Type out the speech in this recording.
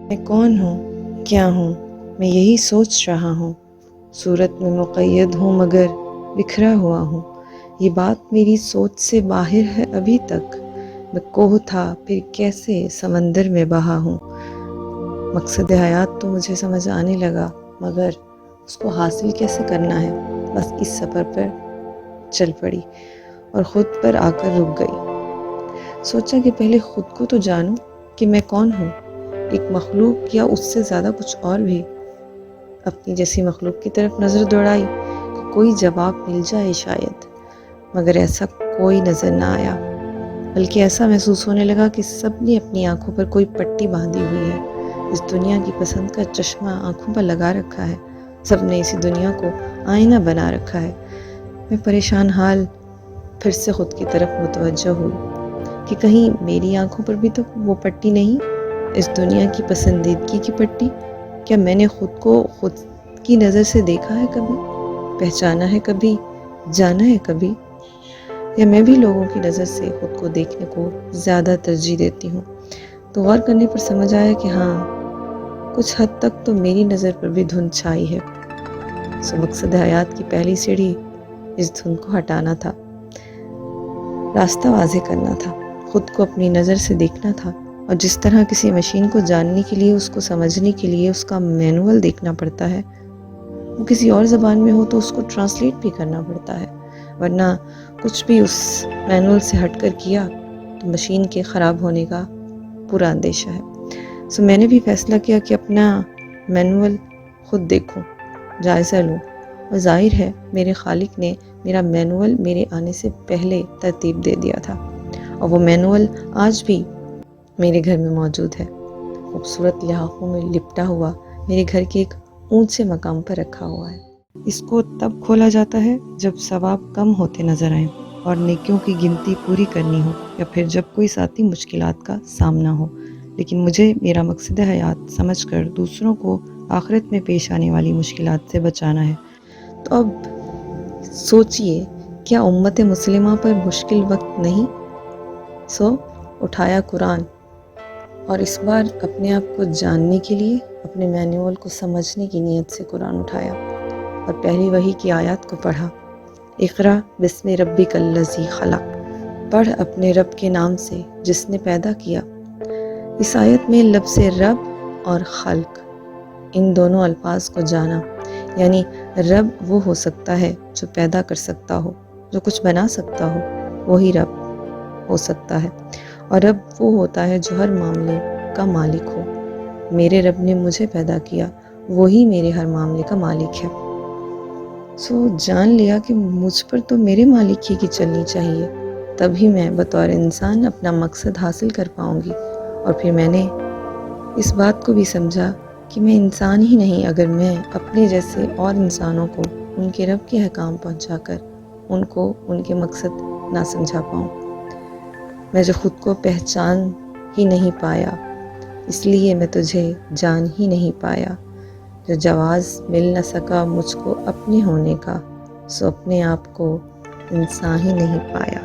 میں کون ہوں، کیا ہوں، میں یہی سوچ رہا ہوں۔ صورت میں مقید ہوں مگر بکھرا ہوا ہوں۔ یہ بات میری سوچ سے باہر ہے ابھی تک۔ میں کوہ تھا پھر کیسے سمندر میں بہا ہوں۔ مقصد حیات تو مجھے سمجھ آنے لگا، مگر اس کو حاصل کیسے کرنا ہے، بس اس سفر پر چل پڑی اور خود پر آ کر رک گئی۔ سوچا کہ پہلے خود کو تو جانوں کہ میں کون ہوں، ایک مخلوق یا اس سے زیادہ کچھ اور بھی۔ اپنی جیسی مخلوق کی طرف نظر دوڑائی کہ کوئی جواب مل جائے شاید، مگر ایسا کوئی نظر نہ آیا، بلکہ ایسا محسوس ہونے لگا کہ سب نے اپنی آنکھوں پر کوئی پٹی باندھی ہوئی ہے۔ اس دنیا کی پسند کا چشمہ آنکھوں پر لگا رکھا ہے، سب نے اسی دنیا کو آئینہ بنا رکھا ہے۔ میں پریشان حال پھر سے خود کی طرف متوجہ ہوئی کہ کہیں میری آنکھوں پر بھی تو وہ پٹی نہیں، اس دنیا کی پسندیدگی کی پٹی۔ کیا میں نے خود کو خود کی نظر سے دیکھا ہے کبھی، پہچانا ہے کبھی، جانا ہے کبھی؟ یا میں بھی لوگوں کی نظر سے خود کو دیکھنے کو زیادہ ترجیح دیتی ہوں؟ تو غور کرنے پر سمجھ آیا کہ ہاں، کچھ حد تک تو میری نظر پر بھی دھند چھائی ہے۔ مقصد حیات کی پہلی سیڑھی اس دھند کو ہٹانا تھا، راستہ واضح کرنا تھا، خود کو اپنی نظر سے دیکھنا تھا۔ اور جس طرح کسی مشین کو جاننے کے لیے، اس کو سمجھنے کے لیے اس کا مینول دیکھنا پڑتا ہے، وہ کسی اور زبان میں ہو تو اس کو ٹرانسلیٹ بھی کرنا پڑتا ہے، ورنہ کچھ بھی اس مینول سے ہٹ کر کیا تو مشین کے خراب ہونے کا پورا اندیشہ ہے۔ میں نے بھی فیصلہ کیا کہ اپنا مینول خود دیکھوں، جائزہ لوں، اور ظاہر ہے میرے خالق نے میرا مینول میرے آنے سے پہلے ترتیب دے دیا تھا، اور وہ مینول آج بھی میرے گھر میں موجود ہے، خوبصورت لحافوں میں لپٹا ہوا، میرے گھر کے ایک اونچے مقام پر رکھا ہوا ہے۔ اس کو تب کھولا جاتا ہے جب ثواب کم ہوتے نظر آئیں اور نیکیوں کی گنتی پوری کرنی ہو، یا پھر جب کوئی ذاتی مشکلات کا سامنا ہو۔ لیکن مجھے میرا مقصد حیات سمجھ کر دوسروں کو آخرت میں پیش آنے والی مشکلات سے بچانا ہے۔ تو اب سوچئے، کیا امت مسلمہ پر مشکل وقت نہیں؟ اٹھایا قرآن، اور اس بار اپنے آپ کو جاننے کے لیے، اپنے مینول کو سمجھنے کی نیت سے قرآن اٹھایا اور پہلی وحی کی آیات کو پڑھا۔ اقرا بسم ربک الذی خلق، پڑھ اپنے رب کے نام سے جس نے پیدا کیا۔ اس آیت میں لفظ رب اور خلق، ان دونوں الفاظ کو جانا، یعنی رب وہ ہو سکتا ہے جو پیدا کر سکتا ہو، جو کچھ بنا سکتا ہو، وہی رب ہو سکتا ہے، اور رب وہ ہوتا ہے جو ہر معاملے کا مالک ہو۔ میرے رب نے مجھے پیدا کیا، وہی میرے ہر معاملے کا مالک ہے۔ جان لیا کہ مجھ پر تو میرے مالک ہی کی چلنی چاہیے، تبھی میں بطور انسان اپنا مقصد حاصل کر پاؤں گی۔ اور پھر میں نے اس بات کو بھی سمجھا کہ میں انسان ہی نہیں اگر میں اپنے جیسے اور انسانوں کو ان کے رب کے احکام پہنچا کر ان کو ان کے مقصد نہ سمجھا پاؤں۔ میں جو خود کو پہچان ہی نہیں پایا، اس لیے میں تجھے جان ہی نہیں پایا۔ جو جواز مل نہ سکا مجھ کو اپنے ہونے کا، سو اپنے آپ کو انسان ہی نہیں پایا۔